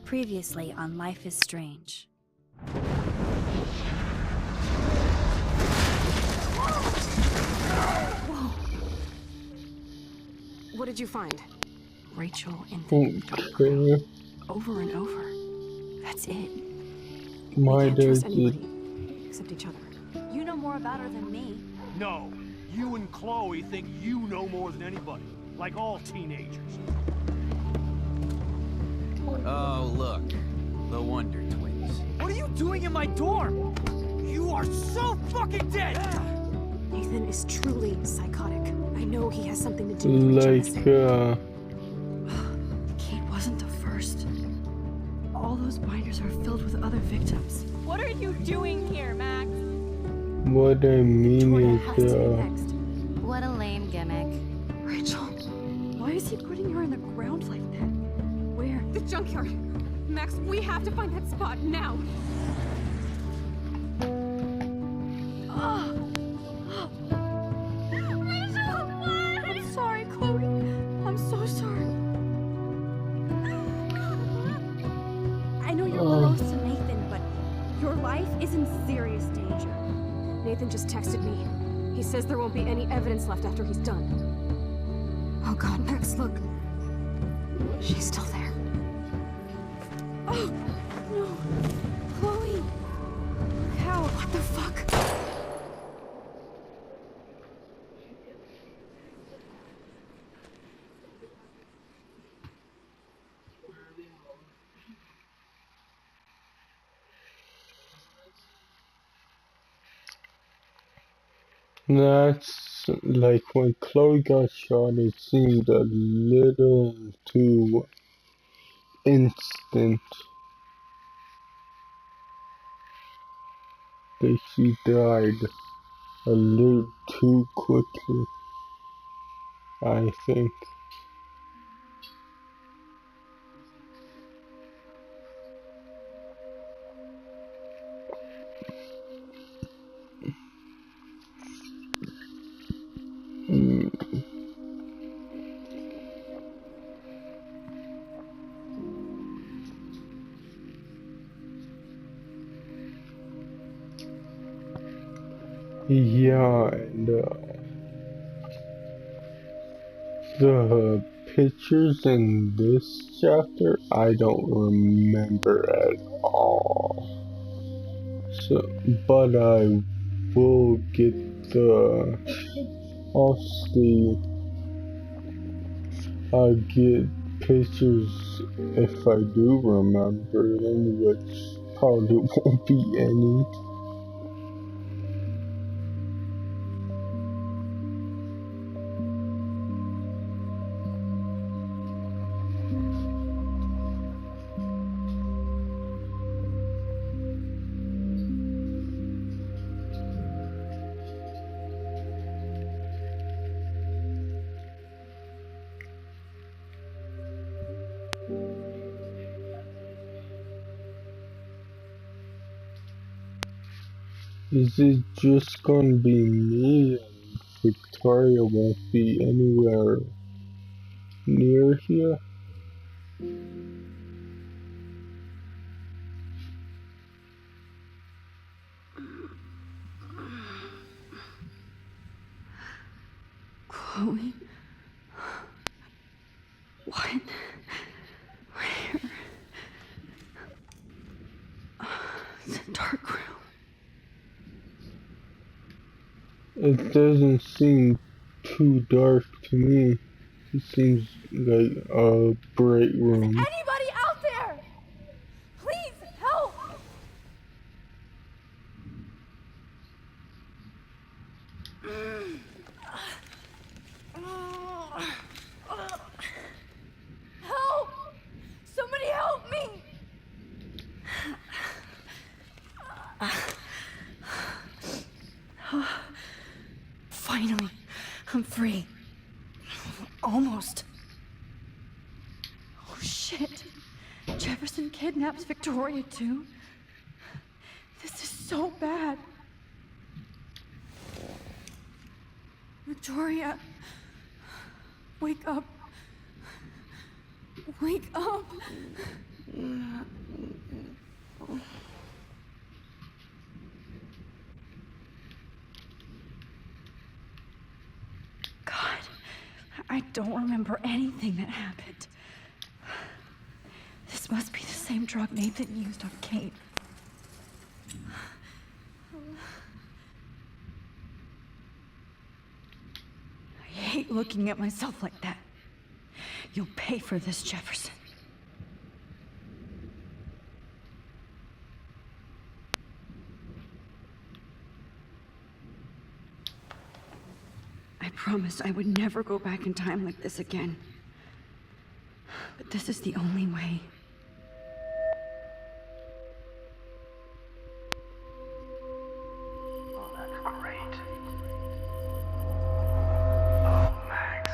Previously on Life is Strange. Whoa. What did you find? Rachel in the dark room. Over and over. That's it. We can't trust anybody except each other. You know more about her than me. No, you and Chloe think you know more than anybody, like all teenagers. Oh, look. The Wonder Twins. What are you doing in my dorm? You are so fucking dead! Nathan is truly psychotic. I know he has something to do with Rachel. Kate wasn't the first. All those binders are filled with other victims. What are you doing here, Max? What I mean is, What a lame gimmick. Rachel, why is he putting her in the ground like that? Where? The junkyard. Max, we have to find that spot now. Rachel, what? I'm sorry, Chloe. I'm so sorry. I know you're close to Nathan, but your life is in serious danger. Nathan just texted me. He says there won't be any evidence left after he's done. Oh God, Max, look. She's still there. Oh, no. Chloe. How? What the fuck? that's like when Chloe got shot, it seemed a little too instant that she died a little too quickly, I think. Yeah, and the pictures in this chapter I don't remember at all. So, but I will get I'll get pictures if I do remember them, which probably won't be any. Is it just gonna be me and Victoria won't be anywhere near here? Chloe? What? Where? It's a dark room. It doesn't seem too dark to me. It seems like a bright room. Anybody out there? Please help! Help! Somebody help me! Finally, I'm free. Almost. Oh shit. Jefferson kidnaps Victoria too. This is so bad. Victoria, wake up. Wake up. God, I don't remember anything that happened. This must be the same drug Nathan used on Kate. I hate looking at myself like that. You'll pay for this, Jefferson. I promised I would never go back in time like this again. But this is the only way. Oh, that's great. Oh, Max.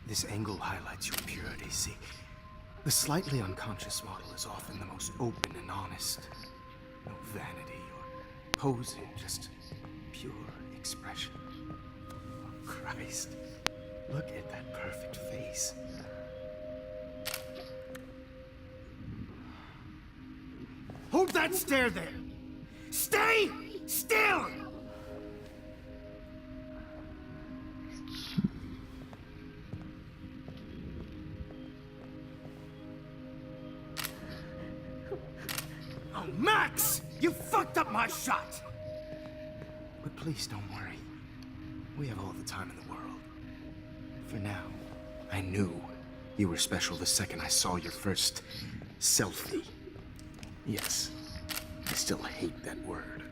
This angle highlights your purity, see? The slightly unconscious model is often the most open and honest. No vanity or posing, just pure expression. Oh, Christ. Look at that perfect face. Hold that stare there! Stay still! Oh, Max! You fucked up my shot! But please don't worry. We have all the time in the world. For now, I knew you were special the second I saw your first selfie. Yes, I still hate that word.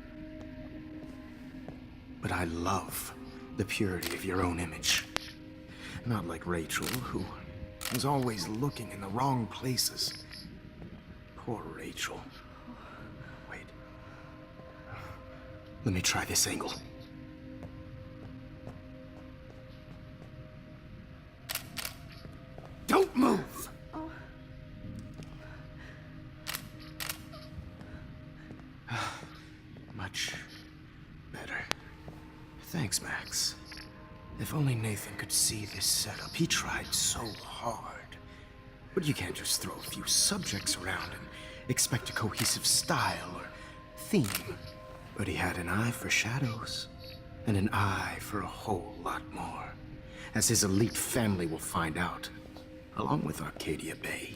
But I love the purity of your own image. Not like Rachel, who was always looking in the wrong places. Poor Rachel. Wait. Let me try this angle. Don't move! Much better. Thanks, Max. If only Nathan could see this setup. He tried so hard. But you can't just throw a few subjects around and expect a cohesive style or theme. But he had an eye for shadows, and an eye for a whole lot more, as his elite family will find out, along with Arcadia Bay.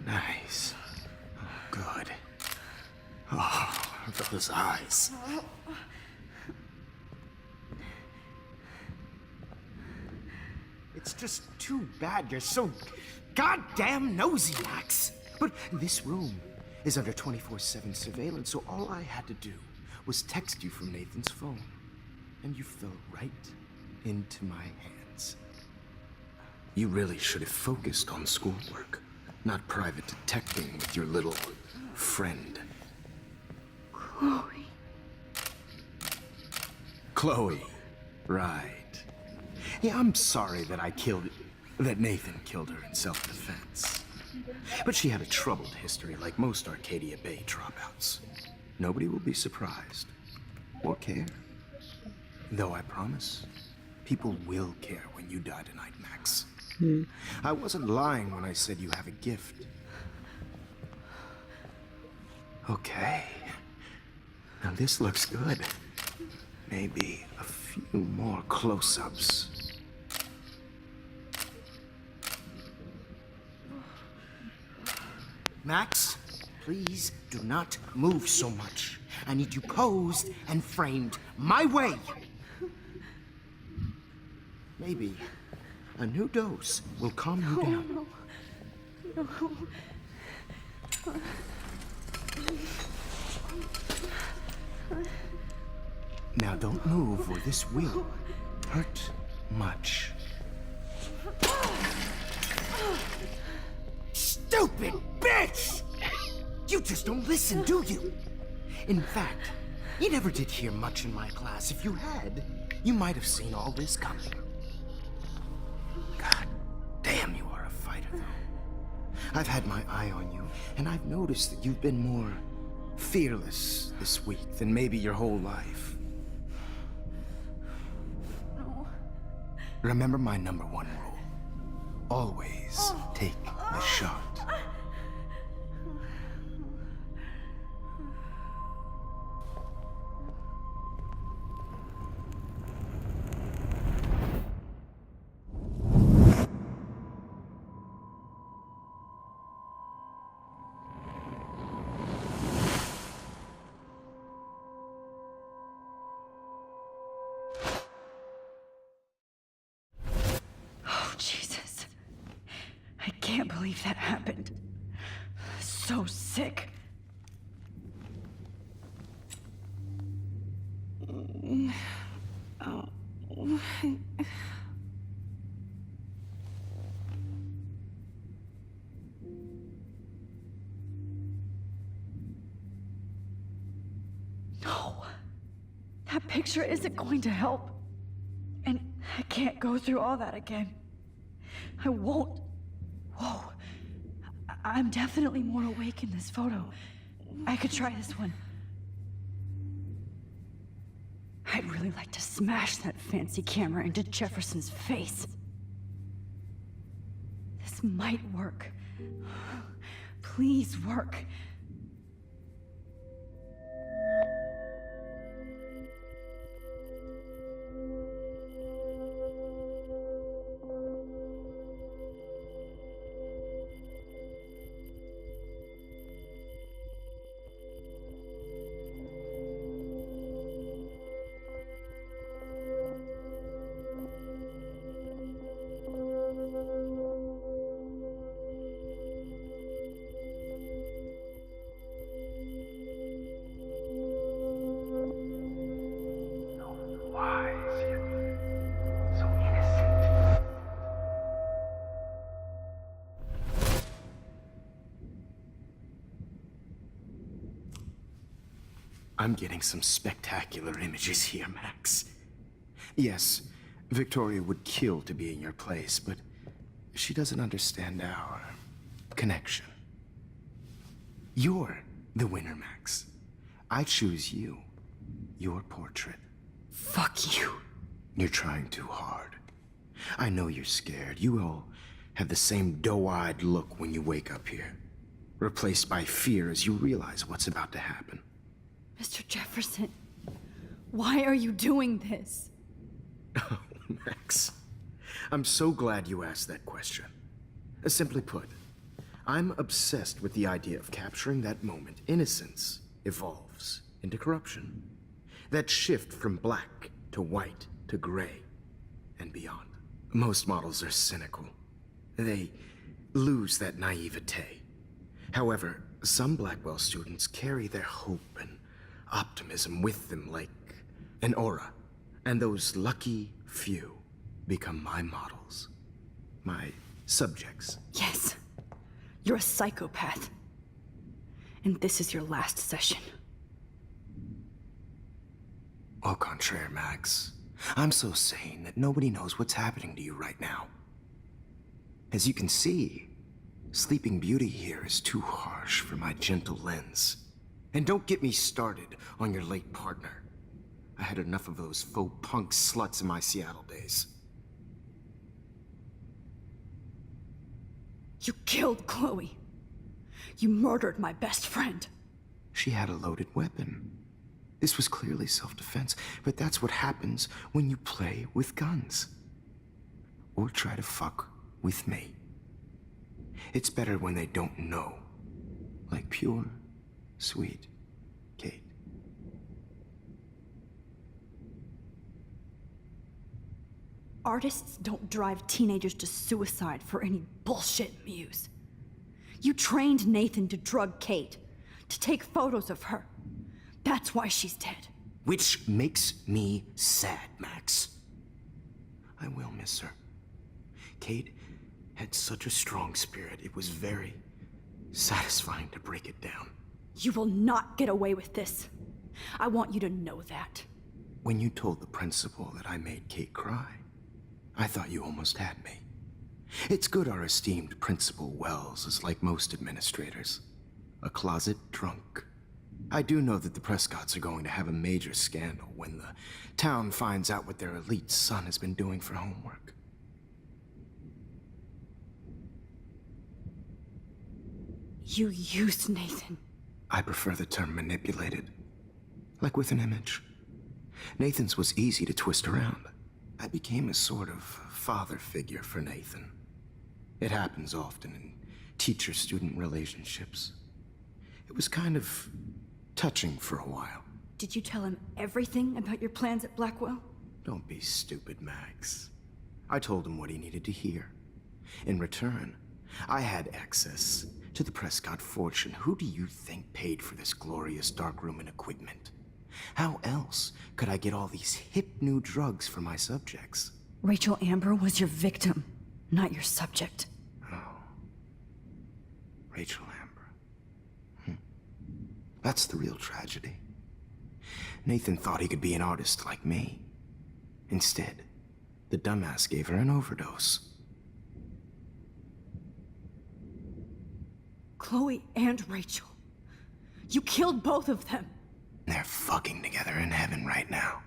Nice. Oh, good. Oh, those eyes. It's just too bad you're so goddamn nosy, Max. But this room is under 24/7 surveillance, so all I had to do was text you from Nathan's phone. And you fell right into my hands. You really should have focused on schoolwork, not private detecting with your little friend. Chloe. Chloe. Right. Yeah, I'm sorry that that Nathan killed her in self-defense. But she had a troubled history like most Arcadia Bay dropouts. Nobody will be surprised or care. Though I promise, people will care when you die tonight, Max. I wasn't lying when I said you have a gift. Okay. Now this looks good. Maybe a few more close-ups. Max, please do not move so much. I need you posed and framed my way. Maybe a new dose will calm you down. Now don't move or this will hurt much. Stupid bitch! You just don't listen, do you? In fact, you never did hear much in my class. If you had, you might have seen all this coming. God damn, you are a fighter, though. I've had my eye on you, and I've noticed that you've been more fearless this week than maybe your whole life. No. Remember my #1 rule. Always take the shot. Oh, Jesus. I can't believe that happened. So sick. No. That picture isn't going to help. And I can't go through all that again. I won't. Whoa. I'm definitely more awake in this photo. I could try this one. I'd really like to smash that fancy camera into Jefferson's face. This might work. Please work. Wise yet so innocent. I'm getting some spectacular images here, Max. Yes, Victoria would kill to be in your place, but she doesn't understand our connection. You're the winner, Max. I choose you. Your portrait. Fuck you. You're trying too hard. I know you're scared. You all have the same doe-eyed look when you wake up here, replaced by fear as you realize what's about to happen. Mr. Jefferson, why are you doing this? Oh, Max. I'm so glad you asked that question. Simply put, I'm obsessed with the idea of capturing that moment innocence evolves into corruption. That shift from black to white to gray and beyond. Most models are cynical. They lose that naivete. However, some Blackwell students carry their hope and optimism with them like an aura. And those lucky few become my models. My subjects. Yes. You're a psychopath. And this is your last session. Au contraire, Max. I'm so sane that nobody knows what's happening to you right now. As you can see, Sleeping Beauty here is too harsh for my gentle lens. And don't get me started on your late partner. I had enough of those faux punk sluts in my Seattle days. You killed Chloe. You murdered my best friend. She had a loaded weapon. This was clearly self-defense, but that's what happens when you play with guns. Or try to fuck with me. It's better when they don't know. Like pure, sweet Kate. Artists don't drive teenagers to suicide for any bullshit muse. You trained Nathan to drug Kate, to take photos of her. That's why she's dead. Which makes me sad, Max. I will miss her. Kate had such a strong spirit, it was very satisfying to break it down. You will not get away with this. I want you to know that. When you told the principal that I made Kate cry, I thought you almost had me. It's good our esteemed Principal Wells is like most administrators. A closet drunk. I do know that the Prescotts are going to have a major scandal when the town finds out what their elite son has been doing for homework. You used Nathan. I prefer the term manipulated. Like with an image. Nathan's was easy to twist around. I became a sort of father figure for Nathan. It happens often in teacher-student relationships. It was kind of touching for a while. Did you tell him everything about your plans at Blackwell? Don't be stupid, Max. I told him what he needed to hear. In return, I had access to the Prescott fortune. Who do you think paid for this glorious darkroom and equipment? How else could I get all these hip new drugs for my subjects? Rachel Amber was your victim, not your subject. Rachel Amber. That's the real tragedy. Nathan thought he could be an artist like me. Instead, the dumbass gave her an overdose. Chloe and Rachel. You killed both of them. They're fucking together in heaven right now.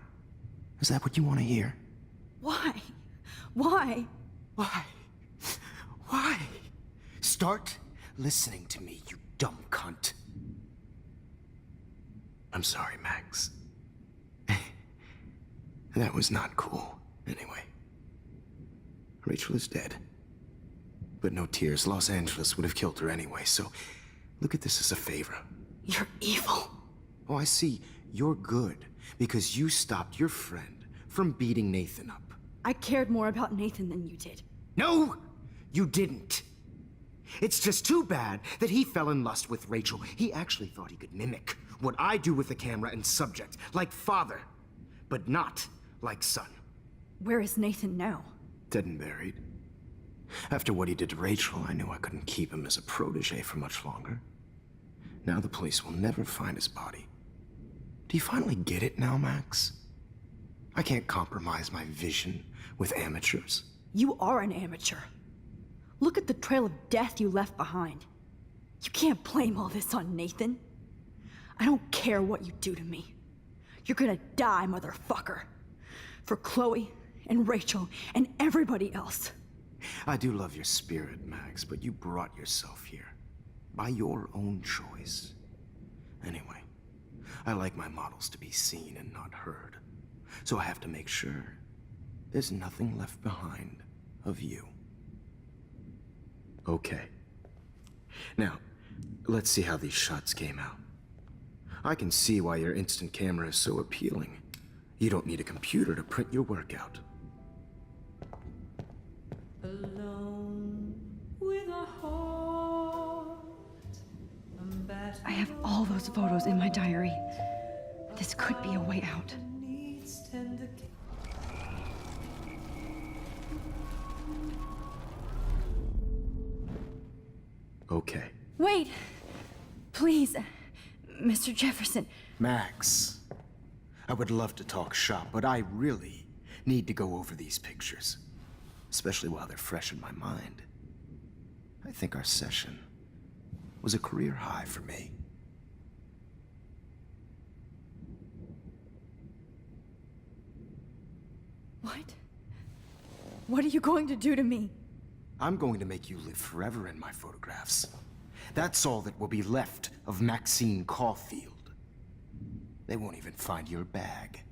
Is that what you want to hear? Why? Why? Why? Why? Start listening to me, you dumb cunt. I'm sorry, Max. That was not cool. Anyway, Rachel is dead. But no tears. Los Angeles would have killed her anyway, so look at this as a favor. You're evil. Oh, I see. You're good because you stopped your friend from beating Nathan up. I cared more about Nathan than you did. No, you didn't. It's just too bad that he fell in lust with Rachel. He actually thought he could mimic what I do with the camera and subject, like father, but not like son. Where is Nathan now? Dead and buried. After what he did to Rachel, I knew I couldn't keep him as a protege for much longer. Now the police will never find his body. Do you finally get it now, Max? I can't compromise my vision with amateurs. You are an amateur. Look at the trail of death you left behind. You can't blame all this on Nathan. I don't care what you do to me. You're gonna die, motherfucker. For Chloe and Rachel and everybody else. I do love your spirit, Max, but you brought yourself here. By your own choice. Anyway, I like my models to be seen and not heard. So I have to make sure there's nothing left behind of you. Okay. Now, let's see how these shots came out. I can see why your instant camera is so appealing. You don't need a computer to print your work out. Alone with a heart. I have all those photos in my diary. This could be a way out. Okay. Wait! Please, Mr. Jefferson. Max, I would love to talk shop, but I really need to go over these pictures. Especially while they're fresh in my mind. I think our session was a career high for me. What? What are you going to do to me? I'm going to make you live forever in my photographs. That's all that will be left of Maxine Caulfield. They won't even find your bag.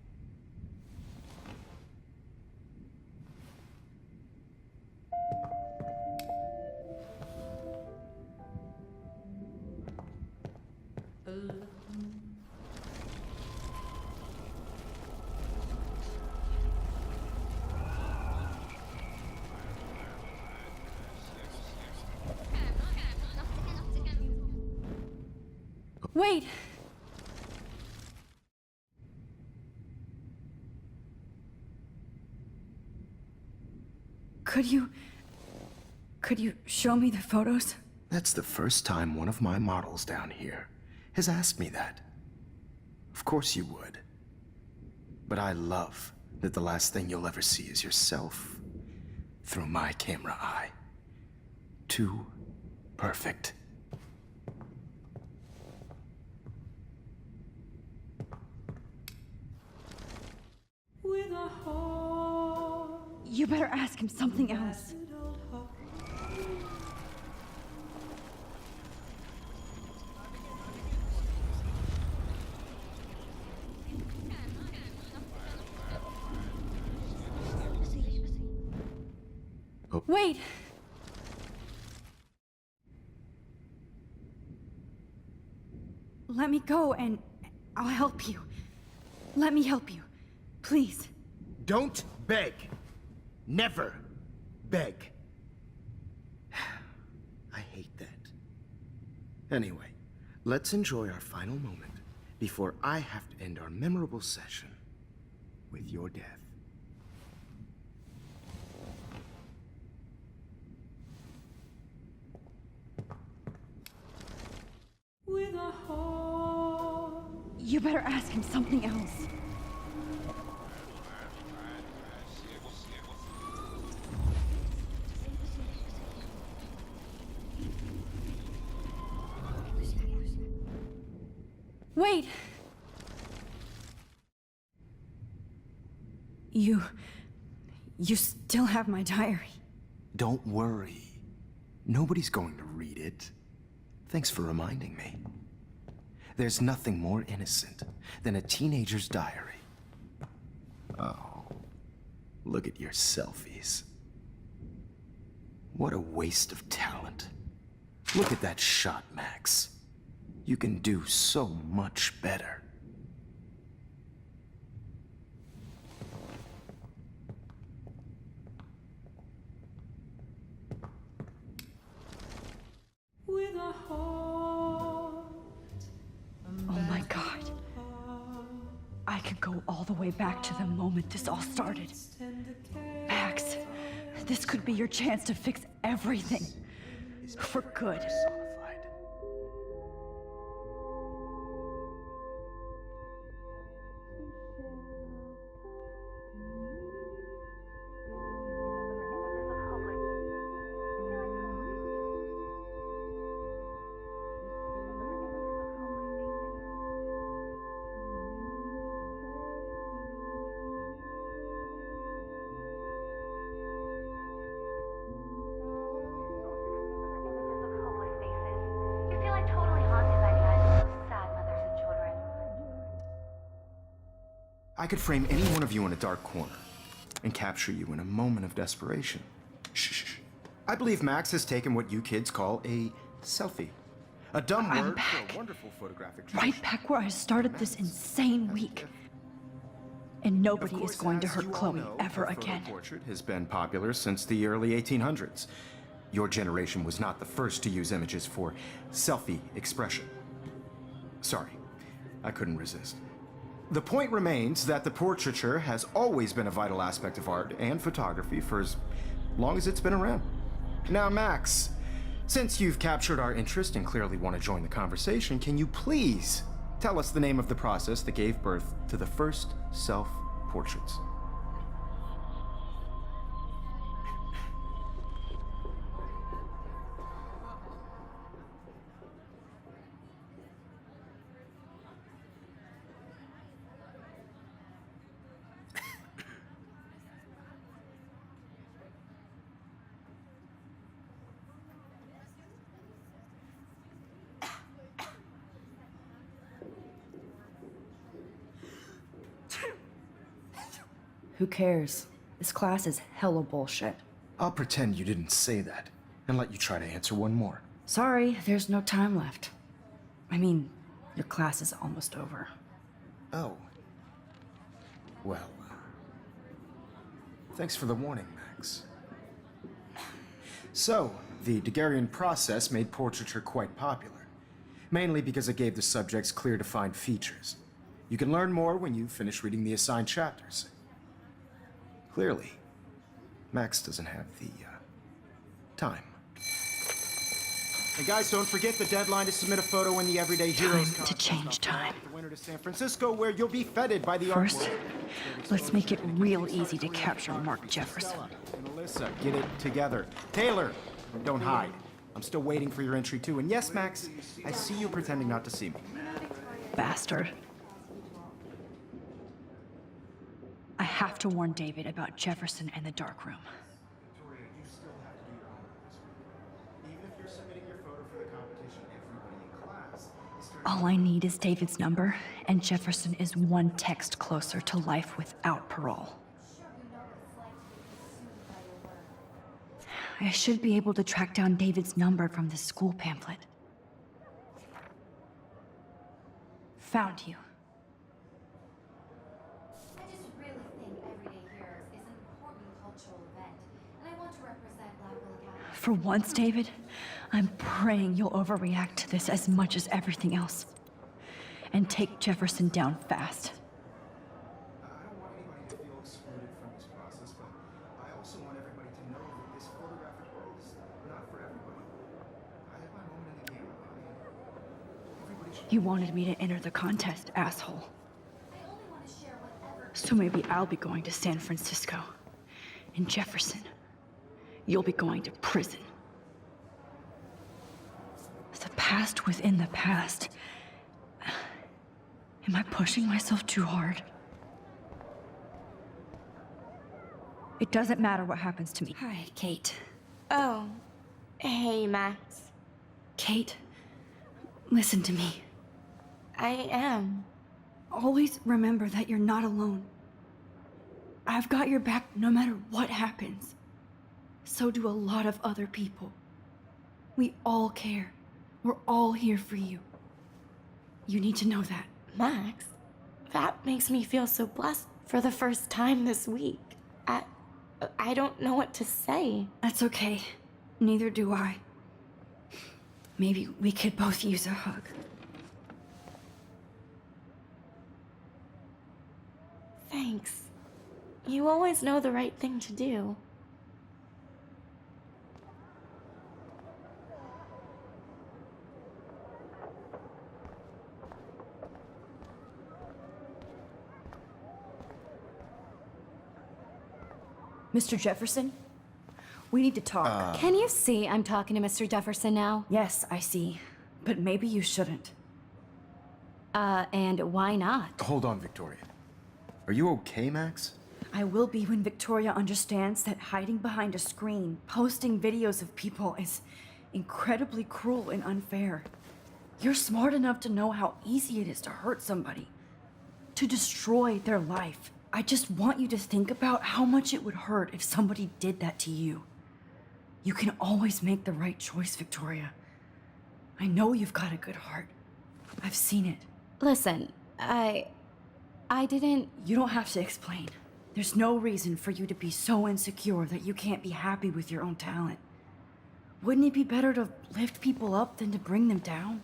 Wait! Could you show me the photos? That's the first time one of my models down here has asked me that. Of course you would. But I love that the last thing you'll ever see is yourself through my camera eye. Too perfect. You better ask him something else. Wait! Let me go and I'll help you. Let me help you. Please. Don't beg. Never beg. I hate that. Anyway, let's enjoy our final moment before I have to end our memorable session with your death. With a heart. You better ask him something else. Wait! You still have my diary. Don't worry. Nobody's going to read it. Thanks for reminding me. There's nothing more innocent than a teenager's diary. Oh, look at your selfies. What a waste of talent. Look at that shot, Max. You can do so much better. With a heart. Oh my God. I could go all the way back to the moment this all started. Max, this could be your chance to fix everything. For good. I could frame any one of you in a dark corner and capture you in a moment of desperation. Shh. I believe Max has taken what you kids call a selfie. A dumb I'm word back. for a wonderful photographic Right back where I started this insane week. And nobody is going to hurt Chloe ever again. The portrait has been popular since the early 1800s. Your generation was not the first to use images for selfie expression. Sorry, I couldn't resist. The point remains that the portraiture has always been a vital aspect of art and photography for as long as it's been around. Now, Max, since you've captured our interest and clearly want to join the conversation, can you please tell us the name of the process that gave birth to the first self-portraits? Who cares? This class is hella bullshit. I'll pretend you didn't say that and let you try to answer one more. Sorry, there's no time left. I mean, your class is almost over. Oh. Well, thanks for the warning, Max. So, the Daguerrean process made portraiture quite popular, mainly because it gave the subjects clear defined features. You can learn more when you finish reading the assigned chapters. Clearly, Max doesn't have the time. And guys, don't forget the deadline to submit a photo in the Everyday Heroes Time to change time. the winter to San Francisco, where you'll be feted by the First, art world. let's make it real easy to capture Mark Jefferson. And Alyssa, get it together. Taylor, don't hide. I'm still waiting for your entry too. And yes, Max, I see you pretending not to see me. Bastard. I have to warn David about Jefferson and the dark room. Victoria, you still have to do your homework this week. Even if you're submitting your photo for the competition, everybody in class is starting. All I need is David's number, and Jefferson is one text closer to life without parole. I should be able to track down David's number from the school pamphlet. Found you. I just really think Everyday Heroes is an important cultural event, and I want to represent Blackwell Academy. For once, David, I'm praying you'll overreact to this as much as everything else. And take Jefferson down fast. I don't want anybody to feel excluded from this process, but I also want everybody to know that this photographic world is not for everybody. I have my moment in the game. Everybody should. You wanted me to enter the contest, asshole. I only want to share whatever. So maybe I'll be going to San Francisco. And Jefferson, you'll be going to prison. The past within the past. Am I pushing myself too hard? It doesn't matter what happens to me. Hi, Kate. Oh, hey, Max. Kate, listen to me. I am. Always remember that you're not alone. I've got your back no matter what happens. So do a lot of other people. We all care. We're all here for you. You need to know that. Max, that makes me feel so blessed for the first time this week. I don't know what to say. That's okay. Neither do I. Maybe we could both use a hug. Thanks. You always know the right thing to do. Mr. Jefferson? We need to talk. Can you see I'm talking to Mr. Jefferson now? Yes, I see. But maybe you shouldn't. And why not? Hold on, Victoria. Are you okay, Max? I will be when Victoria understands that hiding behind a screen, posting videos of people is incredibly cruel and unfair. You're smart enough to know how easy it is to hurt somebody, to destroy their life. I just want you to think about how much it would hurt if somebody did that to you. You can always make the right choice, Victoria. I know you've got a good heart. I've seen it. Listen, I didn't... You don't have to explain. There's no reason for you to be so insecure that you can't be happy with your own talent. Wouldn't it be better to lift people up than to bring them down?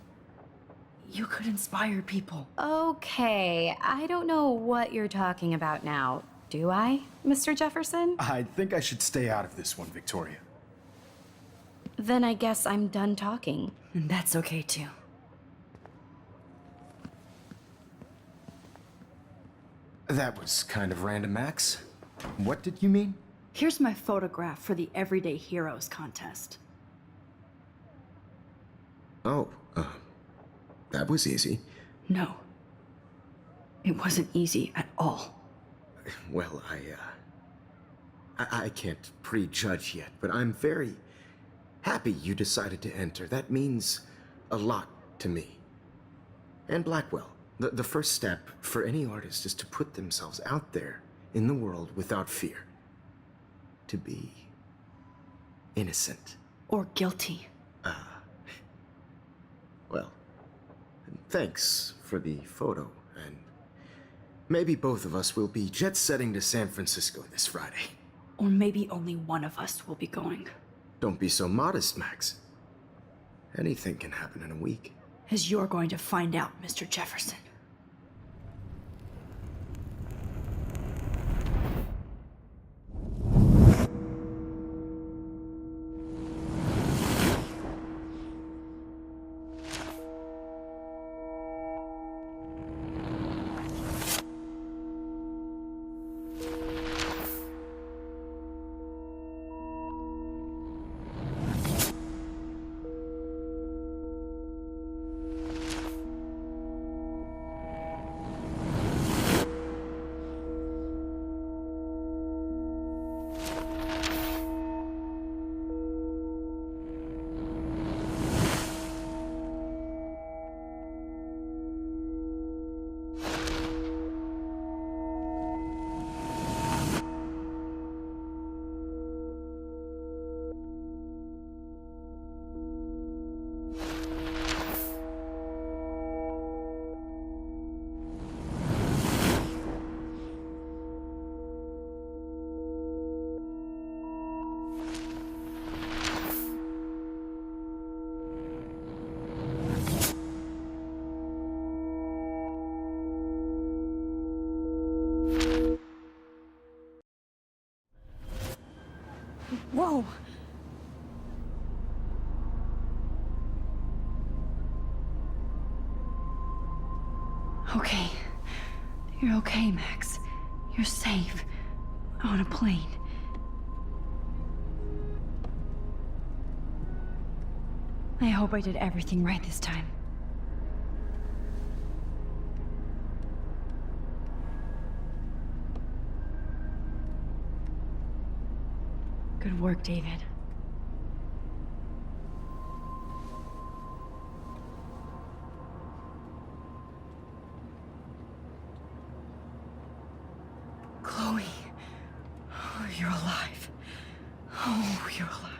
You could inspire people. Okay, I don't know what you're talking about now. Do I, Mr. Jefferson? I think I should stay out of this one, Victoria. Then I guess I'm done talking. And that's okay too. That was kind of random, Max. What did you mean? Here's my photograph for the Everyday Heroes contest. Oh, that was easy. No. It wasn't easy at all. Well, I can't prejudge yet, but I'm very happy you decided to enter. That means a lot to me. And Blackwell. The first step for any artist is to put themselves out there in the world without fear. To be innocent. Or guilty. Well, thanks for the photo, and maybe both of us will be jet-setting to San Francisco this Friday. Or maybe only one of us will be going. Don't be so modest, Max. Anything can happen in a week. As you're going to find out, Mr. Jefferson. Whoa! Okay. You're okay, Max. You're safe. On a plane. I hope I did everything right this time. Good work, David. Chloe. Oh, you're alive. Oh, you're alive.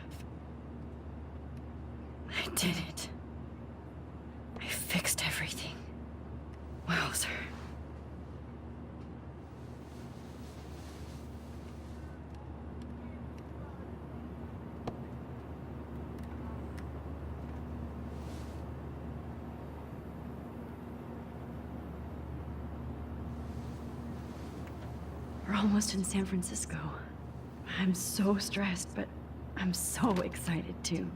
I did it. I fixed everything. Wowzer. We're almost in San Francisco. I'm so stressed, but I'm so excited too.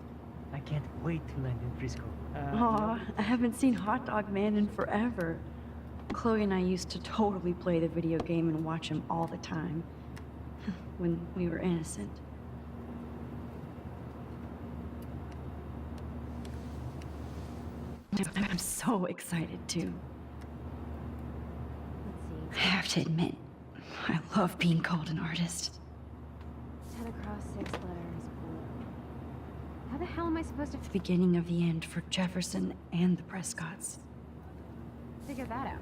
I can't wait to land in Frisco. Aw, I haven't seen Hot Dog Man in forever. Chloe and I used to totally play the video game and watch him all the time. When we were innocent. I'm so excited too. Let's I have to admit, I love being called an artist. 10 across 6 letters. Blue. How the hell am I supposed to The beginning of the end for Jefferson and the Prescotts. figure that out?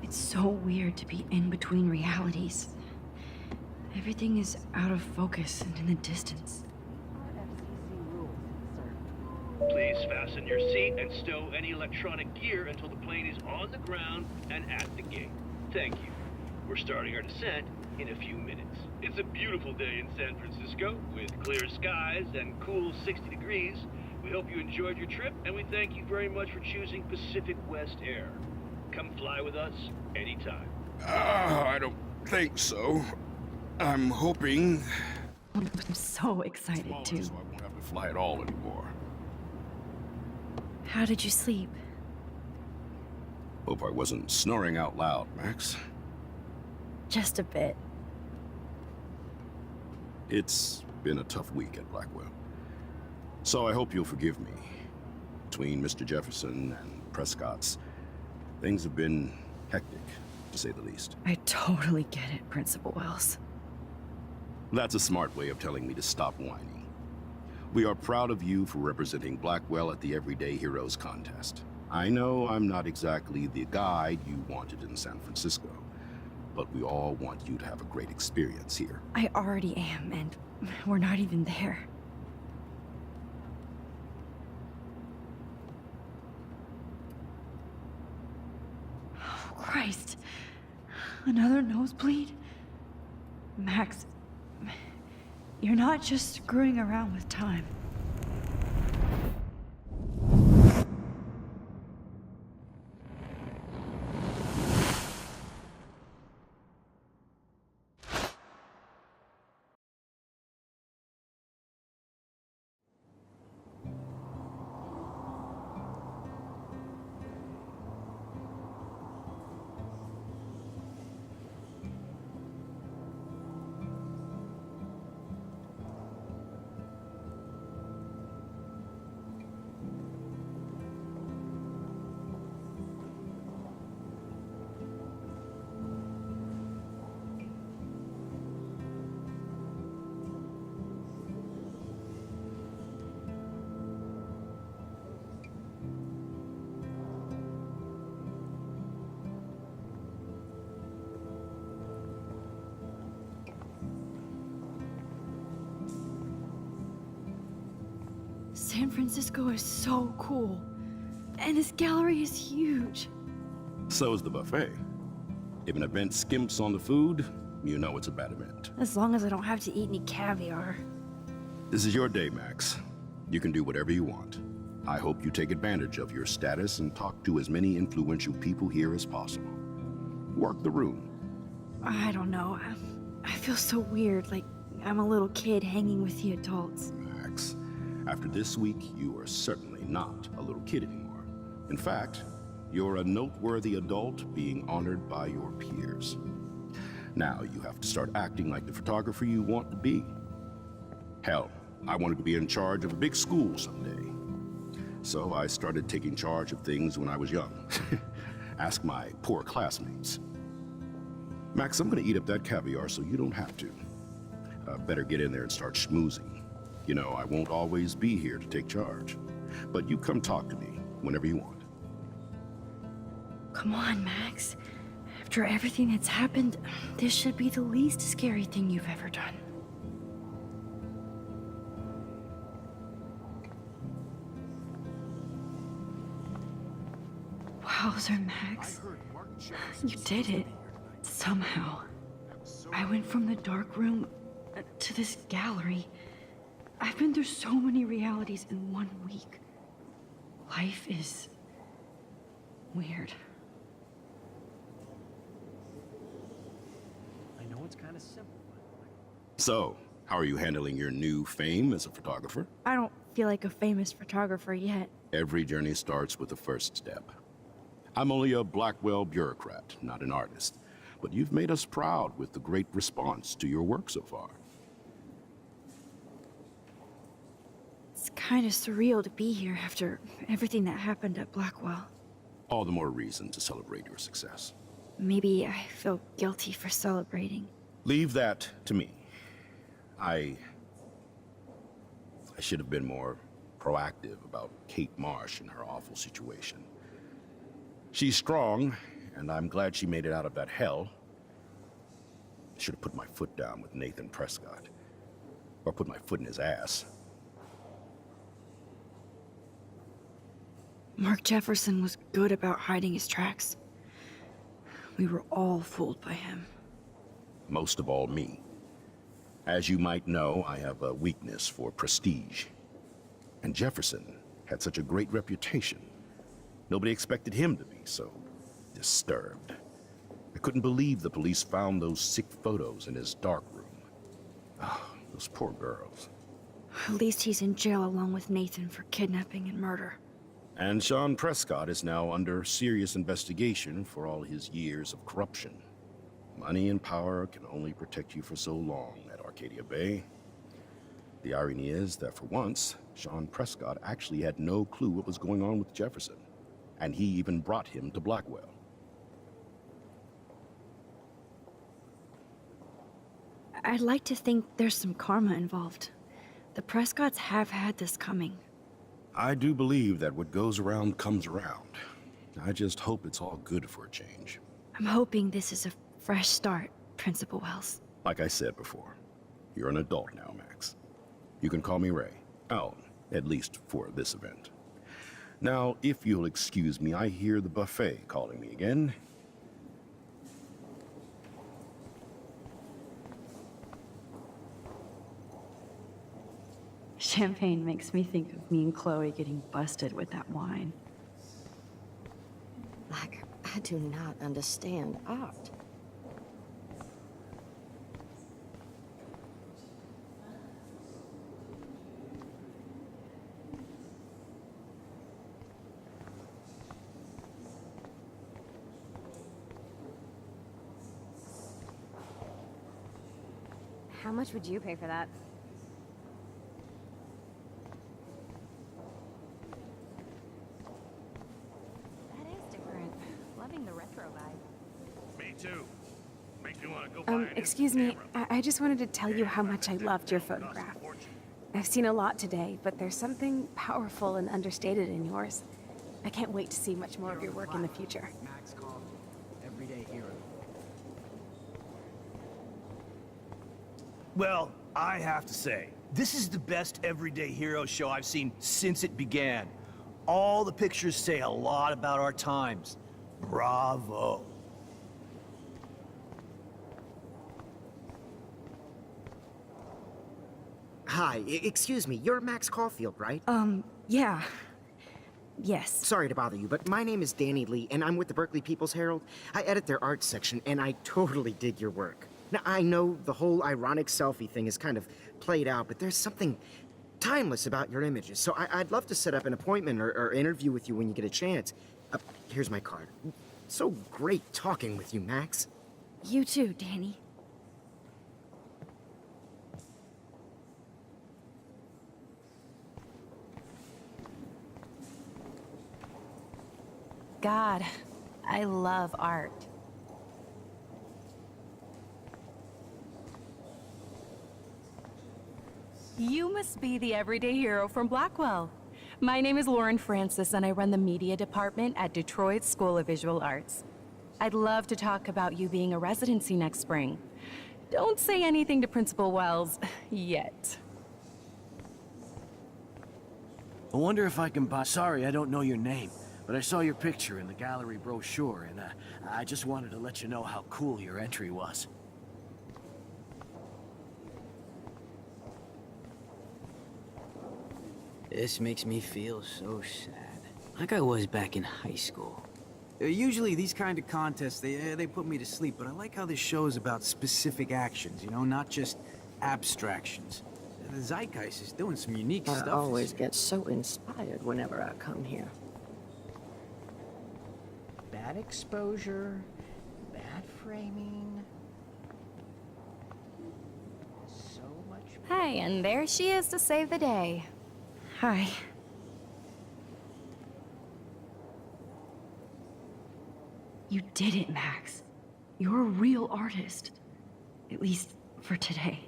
It's so weird to be in between realities. Everything is out of focus and in the distance. FCC rules, sir. Please fasten your seat and stow any electronic gear until the plane is on the ground and at the gate. Thank you. We're starting our descent in a few minutes. It's a beautiful day in San Francisco with clear skies and cool 60 degrees. We hope you enjoyed your trip, and we thank you very much for choosing Pacific West Air. Come fly with us anytime. I don't think so. I'm hoping... I'm so excited too. So I won't have to fly at all anymore. How did you sleep? Hope I wasn't snoring out loud, Max. Just a bit. It's been a tough week at Blackwell. So I hope you'll forgive me. Between Mr. Jefferson and Prescott's, things have been hectic, to say the least. I totally get it, Principal Wells. That's a smart way of telling me to stop whining. We are proud of you for representing Blackwell at the Everyday Heroes contest. I know I'm not exactly the guide you wanted in San Francisco, but we all want you to have a great experience here. I already am, and we're not even there. Oh, Christ. Another nosebleed? Max, you're not just screwing around with time. San Francisco is so cool. And this gallery is huge. So is the buffet. If an event skimps on the food, you know it's a bad event. As long as I don't have to eat any caviar. This is your day, Max. You can do whatever you want. I hope you take advantage of your status and talk to as many influential people here as possible. Work the room. I don't know. I feel so weird, like I'm a little kid hanging with the adults. Max, after this week, you are certainly not a little kid anymore. In fact, you're a noteworthy adult being honored by your peers. Now you have to start acting like the photographer you want to be. Hell, I wanted to be in charge of a big school someday. So I started taking charge of things when I was young. Ask my poor classmates. Max, I'm gonna eat up that caviar so you don't have to. Better get in there and start schmoozing. You know, I won't always be here to take charge. But you come talk to me whenever you want. Come on, Max. After everything that's happened, this should be the least scary thing you've ever done. Wowzer, Max. You did it. Somehow. I went from the dark room to this gallery. I've been through so many realities in 1 week. Life is weird. I know it's kind of simple. So, how are you handling your new fame as a photographer? I don't feel like a famous photographer yet. Every journey starts with the first step. I'm only a Blackwell bureaucrat, not an artist. But you've made us proud with the great response to your work so far. It's kind of surreal to be here after everything that happened at Blackwell. All the more reason to celebrate your success. Maybe I feel guilty for celebrating. Leave that to me. I should have been more proactive about Kate Marsh and her awful situation. She's strong, and I'm glad she made it out of that hell. I should have put my foot down with Nathan Prescott. Or put my foot in his ass. Mark Jefferson was good about hiding his tracks. We were all fooled by him. Most of all, me. As you might know, I have a weakness for prestige. And Jefferson had such a great reputation. Nobody expected him to be so disturbed. I couldn't believe the police found those sick photos in his dark room. Oh, those poor girls. At least he's in jail along with Nathan for kidnapping and murder. And Sean Prescott is now under serious investigation for all his years of corruption. Money and power can only protect you for so long at Arcadia Bay. The irony is that for once, Sean Prescott actually had no clue what was going on with Jefferson. And he even brought him to Blackwell. I'd like to think there's some karma involved. The Prescotts have had this coming. I do believe that what goes around comes around. I just hope it's all good for a change. I'm hoping this is a fresh start, Principal Wells. Like I said before, you're an adult now, Max. You can call me Ray. Oh, at least for this event. Now, if you'll excuse me, I hear the buffet calling me again. Champagne makes me think of me and Chloe getting busted with that wine. Like, I do not understand art. How much would you pay for that? That is different. Loving the retro vibe. Me too. Makes me want to go buy a new Excuse me. camera. I just wanted to tell you how much I loved your photograph. I've seen a lot today, but there's something powerful and understated in yours. I can't wait to see much more of your work in the future. Max Caulfield, everyday hero. Well, I have to say, this is the best Everyday Hero show I've seen since it began. All the pictures say a lot about our times. Bravo. Hi, excuse me, you're Max Caulfield, right? Yeah. Yes. Sorry to bother you, but my name is Danny Lee, and I'm with the Berkeley People's Herald. I edit their arts section, and I totally dig your work. Now, I know the whole ironic selfie thing is kind of played out, but there's something timeless about your images, so I'd love to set up an appointment or interview with you when you get a chance. Here's my card. So great talking with you, Max. You too, Danny. God, I love art. You must be the everyday hero from Blackwell. My name is Lauren Francis, and I run the media department at Detroit School of Visual Arts. I'd love to talk about you being a residency next spring. Don't say anything to Principal Wells yet. I wonder if I can buy... Sorry, I don't know your name, but I saw your picture in the gallery brochure, and I just wanted to let you know how cool your entry was. This makes me feel so sad. Like I was back in high school. Usually these kind of contests, they put me to sleep, but I like how this show is about specific actions, you know, not just abstractions. The Zeitgeist is doing some unique stuff. I always get so inspired whenever I come here. Bad exposure, bad framing. So much... Hey, and there she is to save the day. Hi. You did it, Max. You're a real artist. At least for today.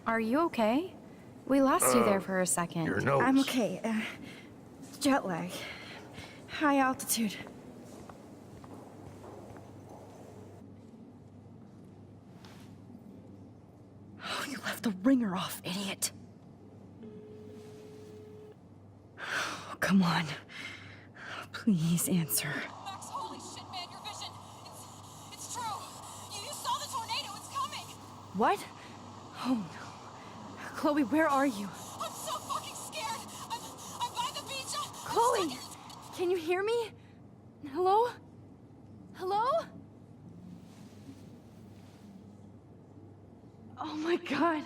Are you okay? We lost you there for a second. Your nose. I'm okay. Jet lag. High altitude. Oh, you left the ringer off, idiot. Oh, come on. Please answer. Max, holy shit, man, your vision. It's true. You saw the tornado. It's coming. What? Oh no. Chloe, where are you? I'm so fucking scared. I'm by the beach. Chloe, can you hear me? Hello? Hello? Oh my god.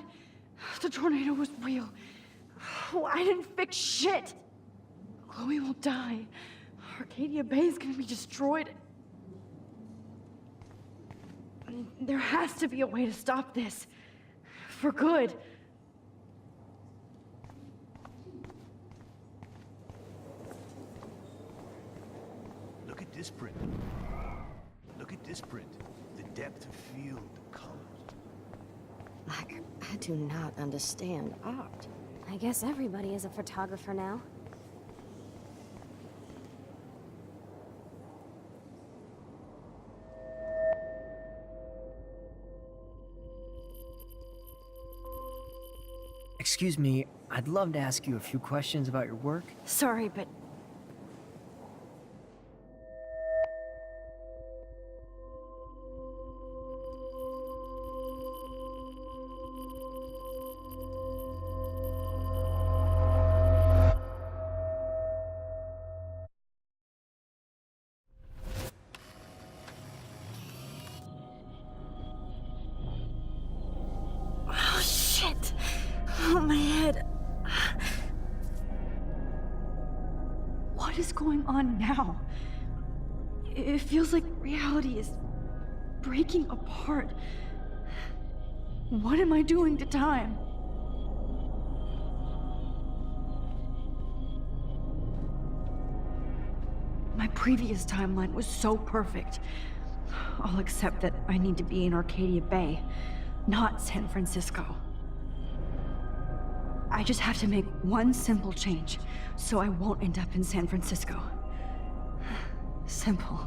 The tornado was real. Oh, I didn't fix shit. Chloe will die. Arcadia Bay is gonna be destroyed. There has to be a way to stop this. For good. Look at this print. Look at this print. The depth of field, the colors. I do not understand art. I guess everybody is a photographer now. Excuse me, I'd love to ask you a few questions about your work. Sorry, but... Oh, shit! Oh, my head. What is going on now? It feels like reality is breaking apart. What am I doing to time? My previous timeline was so perfect. I'll accept that I need to be in Arcadia Bay, not San Francisco. I just have to make one simple change, so I won't end up in San Francisco. Simple.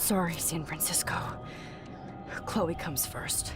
Sorry, San Francisco. Chloe comes first.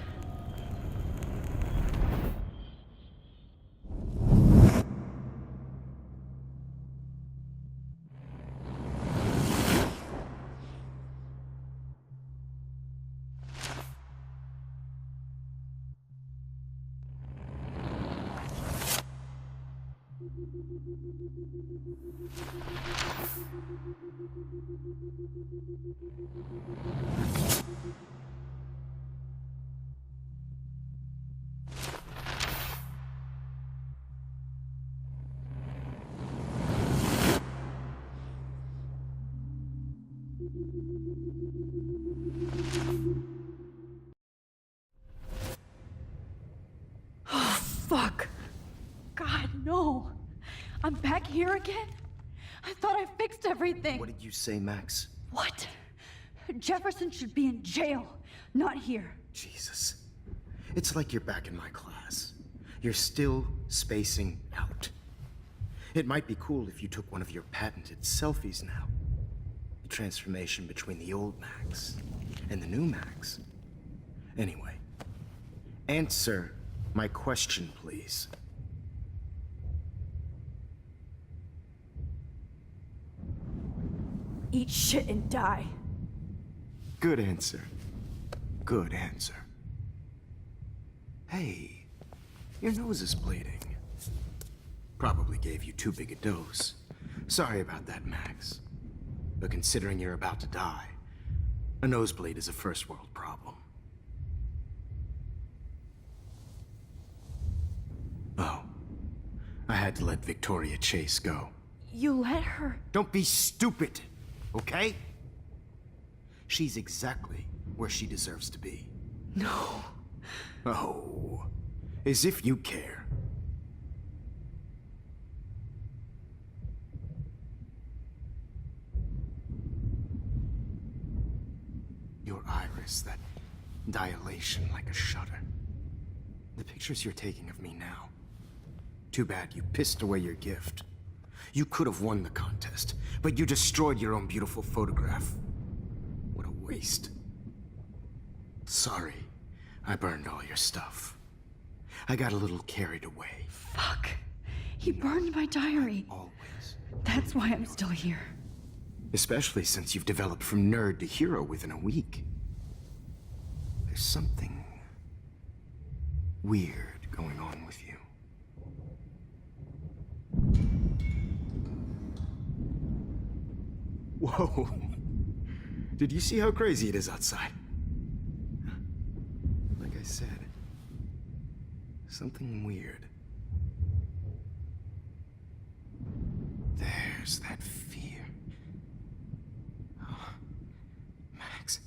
Oh, fuck. God, no. I'm back here again? I thought I fixed everything. What did you say, Max? What? Jefferson should be in jail, not here. Jesus. It's like you're back in my class. You're still spacing out. It might be cool if you took one of your patented selfies now. The transformation between the old Max and the new Max. Anyway, answer my question, please. Eat shit and die. Good answer. Good answer. Hey, your nose is bleeding. Probably gave you too big a dose. Sorry about that, Max. But considering you're about to die, a nosebleed is a first world problem. Oh, I had to let Victoria Chase go. You let her? Don't be stupid, okay? She's exactly where she deserves to be. No. Oh, as if you care. Your iris, that dilation like a shutter. The pictures you're taking of me now. Too bad you pissed away your gift. You could have won the contest, but you destroyed your own beautiful photograph. What a waste. Sorry, I burned all your stuff. I got a little carried away. Fuck. He burned my diary. Always. That's why I'm still here. Especially since you've developed from nerd to hero within a week. There's something weird going on with you. Whoa. Did you see how crazy it is outside? Like I said, something weird. There's that fear. Oh, Max,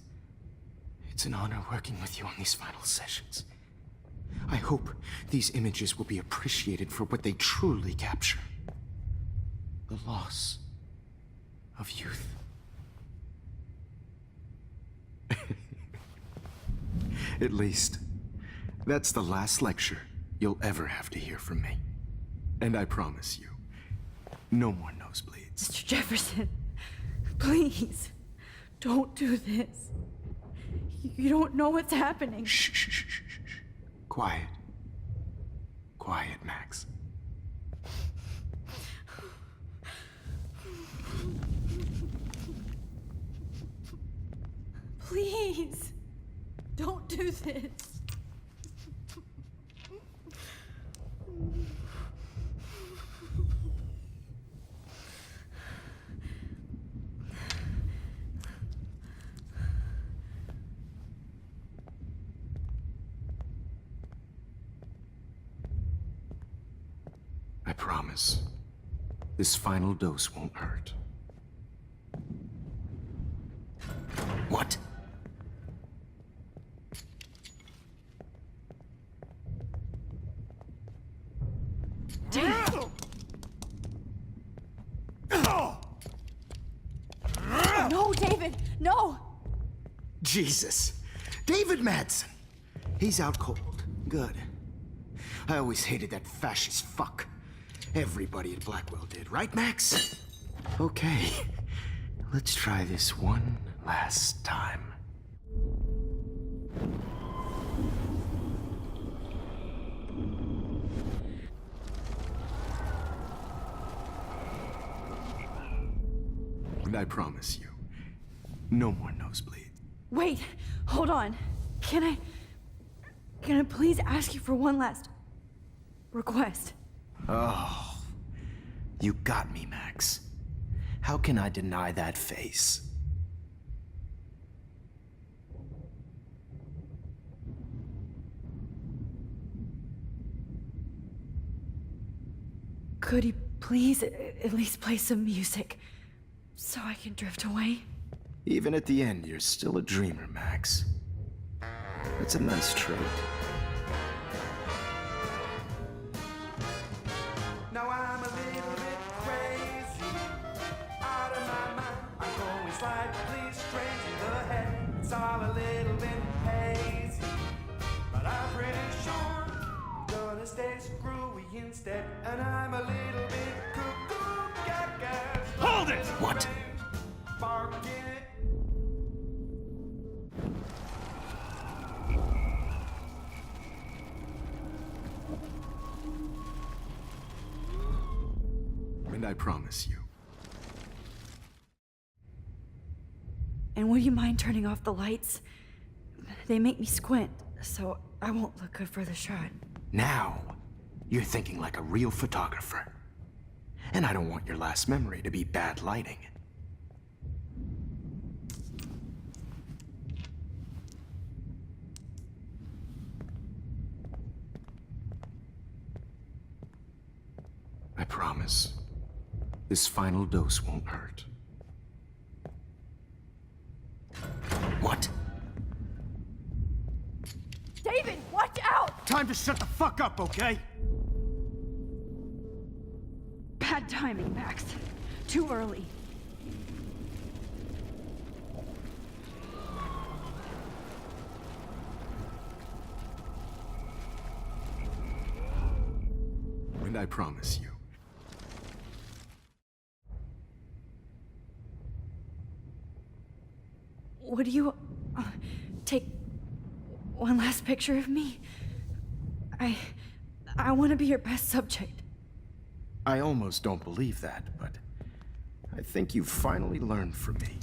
it's an honor working with you on these final sessions. I hope these images will be appreciated for what they truly capture. The loss of youth. At least, that's the last lecture you'll ever have to hear from me. And I promise you, no more nosebleeds. Mr. Jefferson, please, don't do this. You don't know what's happening. Shh, shh, shh, shh, shh. Quiet. Quiet, Max. Please, don't do this. I promise, this final dose won't hurt. What? No, David, no! Jesus. David Madsen. He's out cold. Good. I always hated that fascist fuck. Everybody at Blackwell did, right, Max? Okay. Let's try this one last time. And I promise you, no more nosebleed. Wait, hold on. Can I please ask you for one last request? Oh, you got me, Max. How can I deny that face? Could you please at least play some music so I can drift away? Even at the end, you're still a dreamer, Max. That's a nice trait. Now I'm a little bit crazy, out of my mind. I'm going slightly strange in the head. It's all a little bit hazy, but I'm pretty sure I'm gonna stay screwy instead. And I'm a little bit cuckoo, gaga. Hold it! What? Barking it. And I promise you. And would you mind turning off the lights? They make me squint, so I won't look good for the shot. Now, you're thinking like a real photographer. And I don't want your last memory to be bad lighting. I promise, this final dose won't hurt. What? David, watch out! Time to shut the fuck up, okay? Bad timing, Max. Too early. And I promise you. Would you take one last picture of me? I want to be your best subject. I almost don't believe that, but I think you've finally learned from me.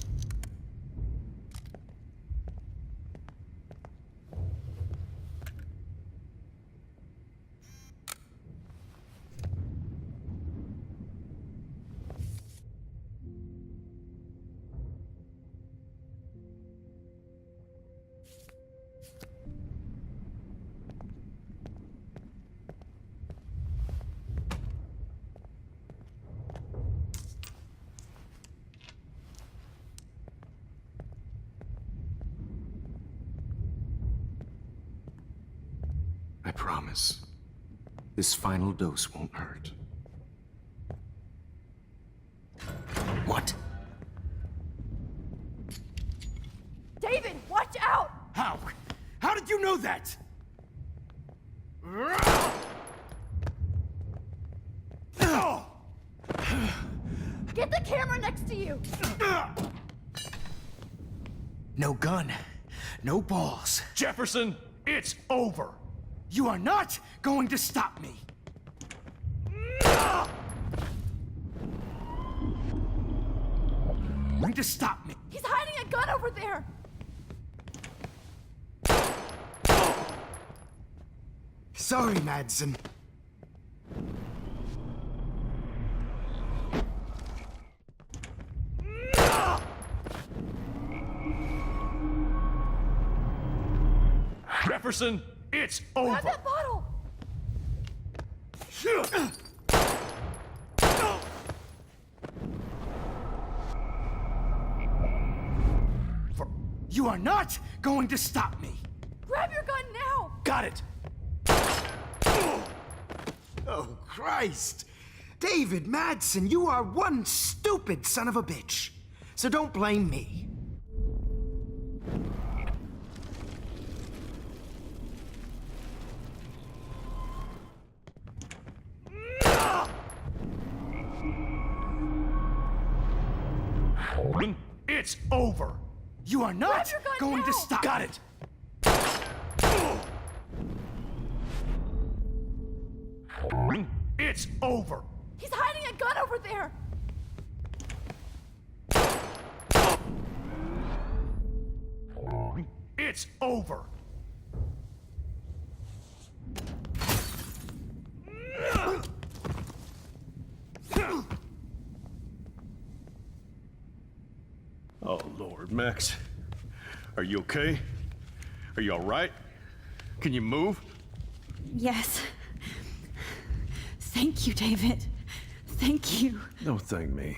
I promise, this final dose won't hurt. What? David, watch out! How? How did you know that? Get the camera next to you! No gun, no balls. Jefferson, it's over. You are not going to stop me. Going to stop me. He's hiding a gun over there! Sorry, Madsen. Jefferson, it's over. Grab that bottle! You are not going to stop me. Grab your gun now! Got it. Oh, Christ. David Madsen, you are one stupid son of a bitch. So don't blame me. It's over. You are not your gun going to now. stop. Got it. It's over. He's hiding a gun over there! It's over. Oh, Lord, Max. Are you okay? Are you all right? Can you move? Yes. Thank you, David. Thank you. Don't thank me.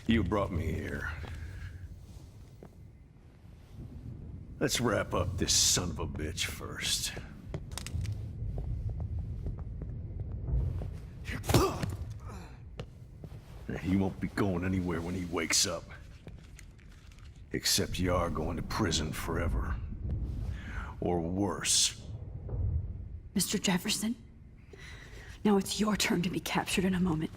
You brought me here. Let's wrap up this son of a bitch first. He won't be going anywhere when he wakes up. Except you are going to prison forever. Or worse. Mr. Jefferson, now it's your turn to be captured in a moment.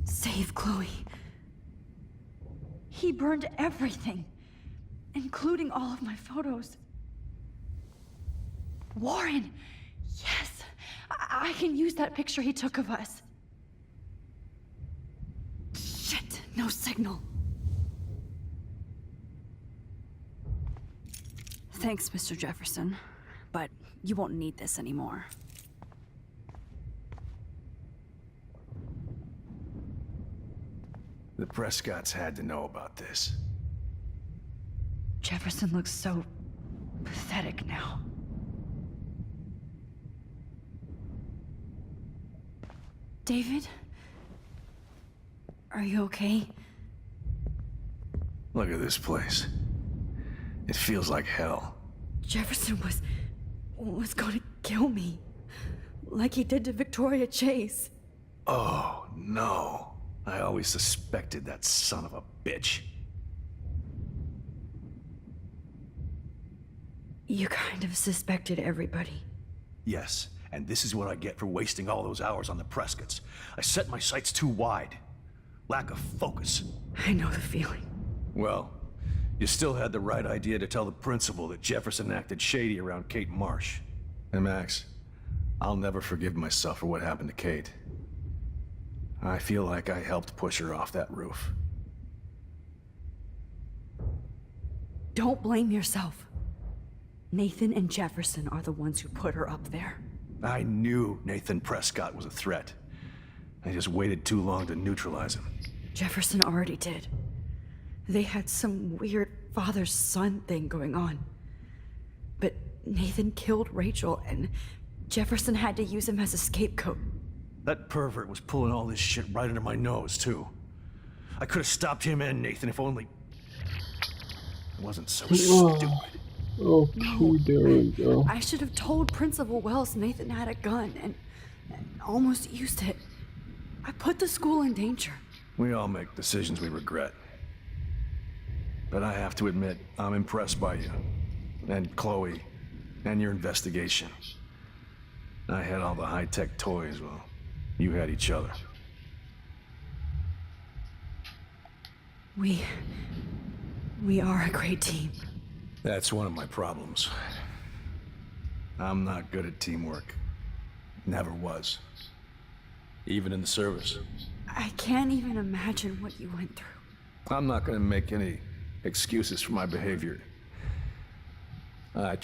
Save Chloe. He burned everything, including all of my photos. Warren! Yes! I can use that picture he took of us. Shit, no signal. Thanks, Mr. Jefferson, but you won't need this anymore. The Prescotts had to know about this. Jefferson looks so pathetic now. David? Are you okay? Look at this place. It feels like hell. Jefferson was gonna kill me. Like he did to Victoria Chase. Oh, no. I always suspected that son of a bitch. You kind of suspected everybody. Yes, and this is what I get for wasting all those hours on the Prescotts. I set my sights too wide. Lack of focus. I know the feeling. Well, you still had the right idea to tell the principal that Jefferson acted shady around Kate Marsh. And Max, I'll never forgive myself for what happened to Kate. I feel like I helped push her off that roof. Don't blame yourself. Nathan and Jefferson are the ones who put her up there. I knew Nathan Prescott was a threat. I just waited too long to neutralize him. Jefferson already did. They had some weird father-son thing going on. But Nathan killed Rachel, and Jefferson had to use him as a scapegoat. That pervert was pulling all this shit right under my nose, too. I could have stopped him and Nathan if only... I wasn't so stupid. Okay, there we go. I should have told Principal Wells Nathan had a gun and almost used it. I put the school in danger. We all make decisions we regret. But I have to admit, I'm impressed by you. And Chloe. And your investigation. I had all the high-tech toys, well, you had each other. We are a great team. That's one of my problems. I'm not good at teamwork. Never was. Even in the service. I can't even imagine what you went through. I'm not gonna make any excuses for my behavior. I